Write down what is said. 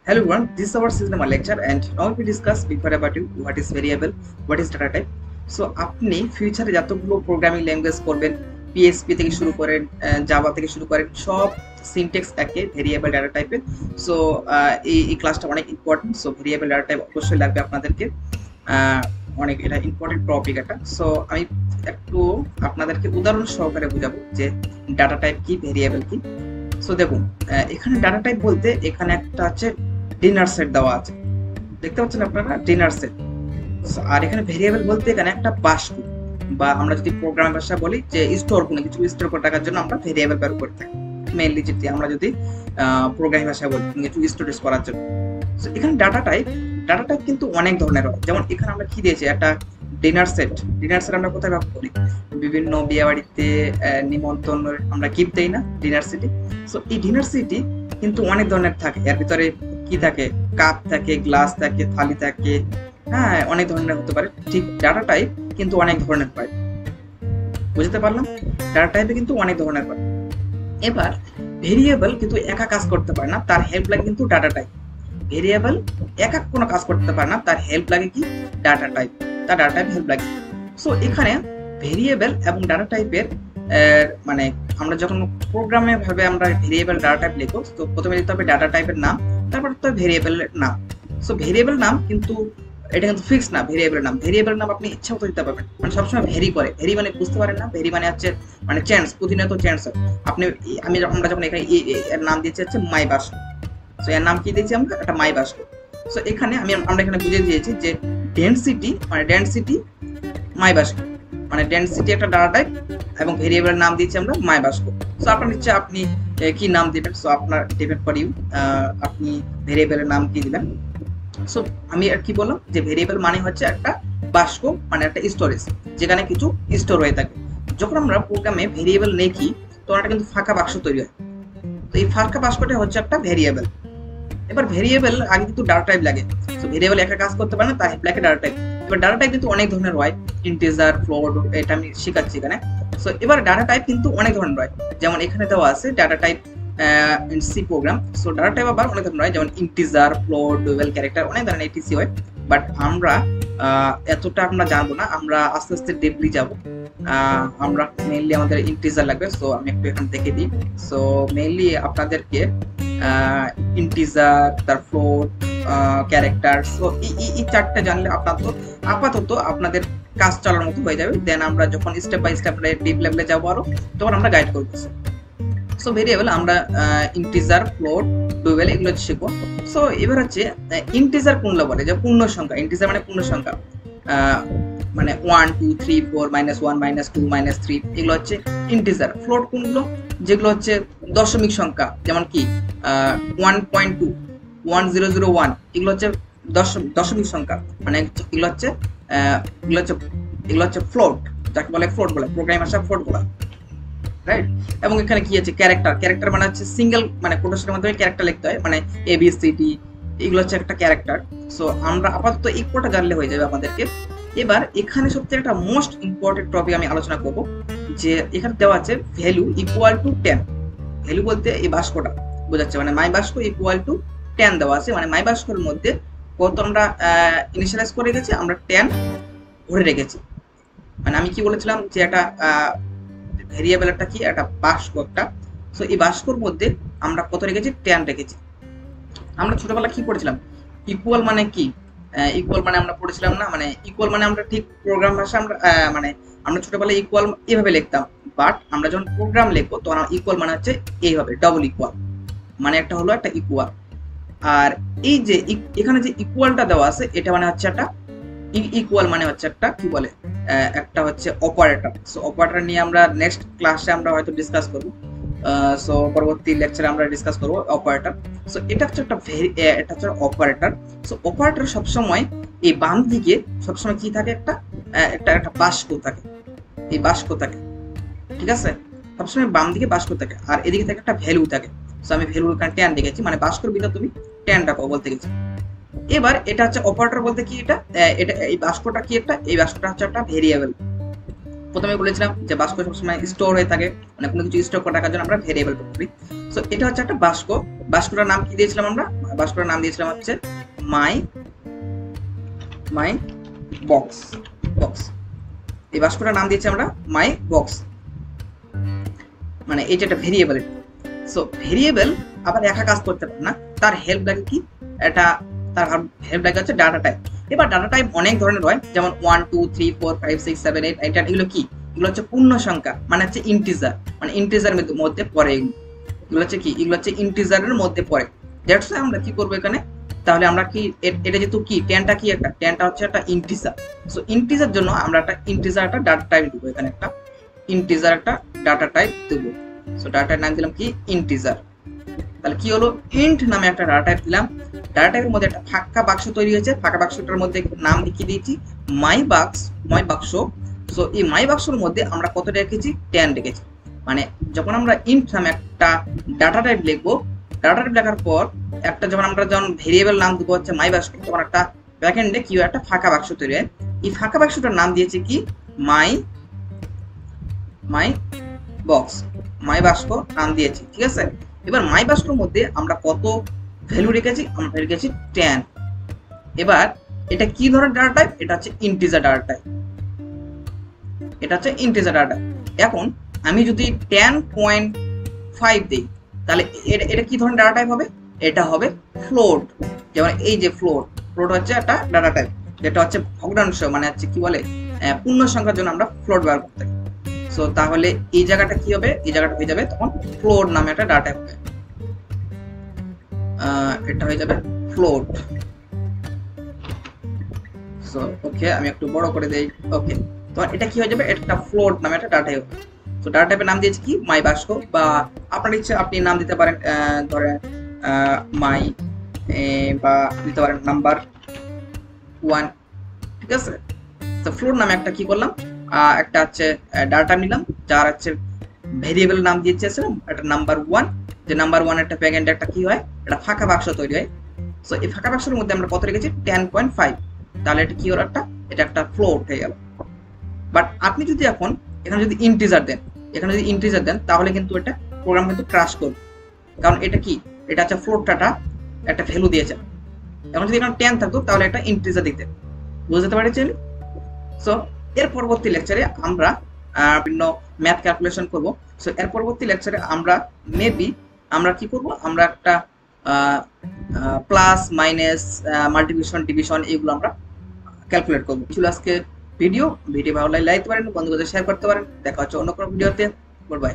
Hello everyone, this is our season lecture and now we discuss before about you what is variable, what is data type. So আপনি ফিউচারে যতগুলো programming language করবেন PHP থেকে শুরু করেন Java থেকে শুরু করেন সব সিনট্যাক্স থাকে ভেরিয়েবল ডাটা টাইপের। সো এই ক্লাসটা অনেক important. So variable data type অবশ্যই লাগবে আপনাদেরকে, অনেক এটা ইম্পর্টেন্ট টপিক এটা। সো আমি একটু আপনাদেরকে উদাহরণ সহকারে বোঝাবো যে ডাটা টাইপ কি, ভেরিয়েবল কি। সো দেখুন, এখানে ডাটা টাইপ বলতে এখানে একটা আছে ডিনার সেট দেওয়া আছে, দেখতে পাচ্ছেন আপনারা ডিনার সেট। আর এখানে ভেরিয়েবল বলতে এখানে একটা বাক্স, বা আমরা যদি প্রোগ্রাম ভাষা বলি যে স্টোর, কোনো কিছু স্টোর করে রাখার জন্য আমরা ভেরিয়েবল ব্যবহার করে থাকি। মেইনলি যদি আমরা যদি প্রোগ্রামিং ভাষা বলি কিছু স্টোরেজ করার জন্য। সো এখানে ডাটা টাইপ কিন্তু অনেক ধরনের হয়। যেমন এখানে আমরা কি দিয়েছি, একটা ডিনার সেট আমরা কোথায় ব্যবহার করি, বিভিন্ন বিয়ে বাড়িতে নিমন্ত্রণ আমরা গিফট দেই না ডিনার সেটে। সো এই ডিনার সেটই কিন্তু অনেক ধরনের থাকে, এর ভিতরে কি থাকে, কাপ থাকে, গ্লাস থাকে, থালি থাকে, হ্যাঁ অনেক ধরনের হতে পারে। ঠিক ডাটা টাইপ কিন্তু অনেক ধরনের হয়, বুঝতে পারলাম? ডাটা টাইপে কিন্তু অনেক ধরনের হয়। এবার ভেরিয়েবল কিন্তু একা কাজ করতে পারে না, তার হেল্প লাগে কিন্তু ডাটা টাইপ। ভেরিয়েবল একা কোনো কাজ করতে পারে না, তার হেল্প লাগে কি ডাটা টাইপ, তার ডাটা টাইপ হেল্প লাগে। সো এখানে ভেরিয়েবল এবং ডাটা টাইপের মানে আমরা যখন প্রোগ্রামে ভাবে আমরা ভেরিয়েবল ডাটা টাইপ লিখবো, তো প্রথমে দিতে হবে ডাটা টাইপের নাম, তারপর তো ভেরিয়েবলের নাম। সো ভেরিয়েবল নাম কিন্তু এটা কিন্তু ফিক্স না। ভেরিয়েবল নাম আপনি ইচ্ছা মতো দিতে পারবেন, মানে সবসময় ভেরি করে। ভেরি মানে বুঝতে পারেন না, ভেরি মানে হচ্ছে মানে চেঞ্জ, প্রতিনিয়ত চেঞ্জ হয়। আপনি আমরা যখন এখানে এর নাম দিয়েছি হচ্ছে মাই বাস্ক। সো এর নাম কি দিয়েছি আমরা, একটা মাই বাস্ক। সো এখানে আমরা এখানে বুঝে দিয়েছি যে ডেনসিটি মাই বাস্ক, মানে ডেনসিটি একটা ডাটা টাইপ এবং ভেরিয়েবলের নাম দিয়েছি আমরা মাই বাস্ক। সো আপনার ইচ্ছা আপনি কি নাম দিবেন, সো আপনার ডিপেন্ড ফর ইউ, আপনি ভেরিয়েবলের নাম কি দিবেন। সো আমি আর কি বললাম যে ভেরিয়েবল মানে হচ্ছে একটা বাক্স, মানে একটা স্টোরেজ যেখানে কিছু স্টোর হয়ে থাকে। যখন আমরা প্রোগ্রামে ভেরিয়েবল লিখি তখন একটা কিন্তু ফাঁকা বাক্স তৈরি হয়। তো এই ফাঁকা বাক্সটা হচ্ছে একটা ভেরিয়েবল। এবার ভেরিয়েবল আগে কিন্তু ডাটা টাইপ লাগে। তো ভেরিয়েবল একা কাজ করতে পারে না, তাই লাগে ডাটা টাইপ। এবার ডাটা টাইপ কিন্তু অনেক ধরনের হয়, ইন্টিজার, ফ্লোট, এটা আমি শেখাচ্ছি এখানে। সো এবার ডাটা টাইপ কিন্তু অনেক ধরনের হয়, যেমন এখানে দেওয়া আছে data type in C program. So data type আবার অনেক ধরনের হয়, যেমন ইন্টিজার, ফ্লোট, ডুয়েল ক্যারেক্টার, অনেক ধরনের এটিসি হয়। বাট আমরা এতটা আমরা জানবো না, আমরা আস্তে আস্তে ডিপলি যাব। আমরা মেইনলি আমাদের ইন্টিজার লাগবে। সো আমি একটু এখান থেকে দিই। সো মেইনলি আপনাদেরকে ইন্টিজার, তার ফ্লোট, ক্যারেক্টার, সো এই চারটা জানলে আপাতত আপনাদের কাজ চালানোর মতো হয়ে যাবে। দেন আমরা যখন স্টেপ বাই স্টেপ ডিপ লেভেলে যাবো আরো, তখন আমরা গাইড করবো। সো ভেরিয়েবল আমরা ইন্টিজার, ফ্লোট, ডুয়েল এগুলো শিখবো। সো এবার হচ্ছে ইন্টিজার কোনগুলো বলে, যে পূর্ণ সংখ্যা। ইন্টিজার মানে পূর্ণ সংখ্যা, মানে 1 2 3 4 -1 -2 -3, এগুলো হচ্ছে ইন্টিজার। ফ্লোট কোনগুলো, যেগুলো হচ্ছে দশমিক সংখ্যা, যেমন কি 1.2 1001, এগুলো হচ্ছে দশমিক সংখ্যা, মানে এগুলো হচ্ছে ফ্লোট, যাকে বলে ফ্লোট বলে, প্রোগ্রামিং ভাষা ফ্লোট বলা, রাইট। এবং এখানে কি আছে ক্যারেক্টার মানে হচ্ছে সিঙ্গেল, মানে কোটেশনের মাধ্যমে ক্যারেক্টার লিখতে হয়, মানে ABCD, এগুলো হচ্ছে একটা ক্যারেক্টার। সো আমরা আপাতত এই কোডটা জানলে হয়ে যাবে আমাদেরকে। এবার এখানে সবথেকে একটা মোস্ট ইম্পর্টেন্ট টপিক আমি আলোচনা করব, যে এখানে দেওয়া আছে ভ্যালু ইকুয়াল টু 10। ভ্যালু বলতে এই বাক্সটা বোঝাচ্ছে, মানে মাই বাক্স ইকুয়াল টু 10 দেওয়া আছে, মানে মাই বাক্সের মধ্যে কত আমরা ইনিশিয়ালাইজ করে রেখেছি, আমরা 10 ভরে রেখেছি। মানে আমি কি বলেছিলাম যে একটা ভেরিয়েবল একটা কি, একটা বাক্স একটা। সো এই বাক্সর মধ্যে আমরা কত রেখেছি, 10 রেখেছি। আমরা ছোটবেলা কি পড়েছিলাম, ইকুয়াল মানে কি, ইকুয়াল মানে আমরা পড়েছিলাম না, মানে ইকুয়াল মানে আমরা ঠিক প্রোগ্রাম ভাষা আমরা মানে আমরা ছোটবেলায় ইকুয়াল এভাবে লিখতাম। বাট আমরা যখন প্রোগ্রাম লিখবো তখন ইকুয়াল মানে হচ্ছে এইভাবে, ডাবল ইকুয়াল, মানে একটা হলো একটা ইকুয়াল। আর এই যে এখানে যে ইকুয়ালটা দেওয়া আছে, এটা মানে হচ্ছে একটা ইকুয়াল, মানে হচ্ছে একটা কি বলে, একটা হচ্ছে অপারেটর। সো অপারেটর নিয়ে আমরা নেক্সট ক্লাসে আমরা হয়তো ডিসকাস করব। সো পরবর্তী লেকচারে আমরা ডিসকাস করব অপারেটর। সো এটা হচ্ছে এটা হচ্ছে অপারেটর। সো অপারেটর সবসময় এই বাম দিকে সবসময় কি থাকে, একটা বাক্স থাকে, এই বাক্স থাকে, ঠিক আছে? সবসময় বাম দিকে বাক্স থাকে, আর এদিকে থাকে একটা ভ্যালু থাকে। সো আমি ভ্যালু এখানে 10 লিখেছি, মানে বাক্সের ভিতরে তুমি 10 রাখো বলতে গেছি। এবার এটা হচ্ছে অপারেটর বলতে কি, এটা এই বাক্সটা কি, এই বাক্সটা হচ্ছে একটা ভেরিয়েবল। প্রথমে বলেছিলাম যে বাক্স সবসময় স্টোর হয়ে থাকে, মানে কোনো কিছু স্টোর করে রাখার জন্য আমরা ভেরিয়েবল করি। সো এটা হচ্ছে একটা বাক্স। বাক্সটার নাম কি দিয়েছিলাম আমরা, বাক্সটার নাম দিয়েছিলাম হচ্ছে মাই মাই বক্স বক্স। এই বাক্সটার নাম দিয়েছি আমরা মাই বক্স, মানে এটা একটা ভেরিয়েবল। সো ভেরিয়েবল আবার একা কাজ করতে পারে না, তার হেল্প লাগে কি, এটা তার হেল্প লাগে হচ্ছে ডাটা টাইপ। এবার ডাটা টাইপ অনেক ধরনের হয়, যেমন 1 2 3 4 5 6 7 8 9 10। এগুলো কি, এগুলো হচ্ছে পূর্ণ সংখ্যা, মানে হচ্ছে ইন্টিজার, মানে ইন্টিজারের মধ্যে পড়ে। এগুলো হচ্ছে কি, এগুলো হচ্ছে ইন্টিজারের মধ্যে পড়ে। দ্যাটস ওয়াই আমরা কি করব এখানে, তাহলে আমরা কি এটা যেহেতু কি 10টা কি, একটা 10টা হচ্ছে একটা ইন্টিজার। সো ইন্টিজার জন্য আমরা একটা ইন্টিজার একটা ডাটা টাইপ দেবো, এখানে একটা ইন্টিজার একটা ডাটা টাইপ দেবো। সো ডাটার নাম দিলাম কি ইন্টিজার। তাহলে কি হলো, ইন্ট নামে একটা ডাটা টাইপ দিলাম। ডাটা টাইপের মধ্যে একটা ফাঁকা বাক্স তৈরি হয়েছে, ফাঁকা বাক্সটার মধ্যে নাম লিখে দিয়েছি মাই বাক্স। সো এই মাই বাক্সের মধ্যে আমরা কত রেখেছি, 10 রেখেছি। মানে যখন আমরা ইন্ট নামে একটা ডাটা টাইপ লিখবো, ডাটা টাইপ লেখার পর একটা যখন ভেরিয়েবল নাম দেবো হচ্ছে মাই বাক্স, তখন একটা ব্যাকএন্ডে কি একটা ফাঁকা বাক্স তৈরি হয়। এই ফাঁকা বাক্সটার নাম দিয়েছি কি মাই বক্স, মাই বাক্স নাম দিয়েছি, ঠিক আছে। এবার মাই বাক্সের মধ্যে আমরা কত ভ্যালু রেখেছি, আমরা রেখেছি 10। এবার এটা কি ধরনের ডাটা টাইপ, এটা হচ্ছে ইন্টিজার ডাটা টাইপ, এটা হচ্ছে ইন্টিজার ডাটা। এখন আমি যদি 10.5 দিই, তাহলে এটা কি ধরনের ডাটা টাইপ হবে, এটা হবে ফ্লোট। যেমন এই যে ফ্লোট হচ্ছে একটা ডাটা টাইপ, যেটা হচ্ছে ভগ্নাংশ, মানে হচ্ছে কি বলে পূর্ণ সংখ্যার জন্য আমরা ফ্লোট ব্যবহার করতে পারি। সো তাহলে এই জায়গাটা কি হবে, এই জায়গাটা হয়ে যাবে তখন ফ্লোট নামে একটা ডাটা টাইপ হবে, এটা হয়ে যাবে ফ্লোট। সো ওকে, আমি একটু বড় করে দেই। ওকে, তো এটা কি হয়ে যাবে, একটা ফ্লোট নামে একটা ডাটা টাইপ। তো ডাটা টাইপের নাম দিয়েছি কি মাই বাক্স, বা আপনার ইচ্ছে আপনি নাম দিতে পারেন, ধরেন মাই, বা দিতে পারেন নাম্বার 1, ঠিক আছে। তো ফ্লোট নামে একটা কি করলাম, একটা হচ্ছে ডাটা নিলাম, যার হচ্ছে ভেরিয়েবল নাম দিয়েছিলাম একটা নাম্বার 1। যে নাম্বার 1 একটা ব্যাকএন্ডে একটা কি হয়, একটা ফাঁকা বাক্স তৈরি হয়। সো এই ফাঁকা বাক্সের মধ্যে আমরা কত রেখেছি, 10.5। তাহলে এটা কি হলো, এটা একটা ফ্লোট হয়ে গেল। বাট আপনি যদি এখানে যদি ইন্টিজার দেন, তাহলে কিন্তু এটা প্রোগ্রাম কিন্তু ক্রাশ করবে, কারণ এটা কি, এটা হচ্ছে ফ্লোট ডাটা, একটা ভ্যালু দিয়েছে। এখন যদি এখানে 10 থাকতো তাহলে একটা ইন্টিজার দিতে, বুঝতে পারছেন। সো এর পরবর্তী লেকচারে আমরা বিভিন্ন ম্যাথ ক্যালকুলেশন করব। সো এর পরবর্তী লেকচারে আমরা মেবি আমরা কি করব, আমরা একটা প্লাস মাইনাস মাল্টিপ্লিকেশন ডিভিশন এগুলো আমরা ক্যালকুলেট করব। ছিল আজকে ভিডিও ভালো লাগলে লাইক করতে পারেন, বন্ধুদের শেয়ার করতে পারেন। দেখা হচ্ছে অন্য কোনো ভিডিওতে। Good bye.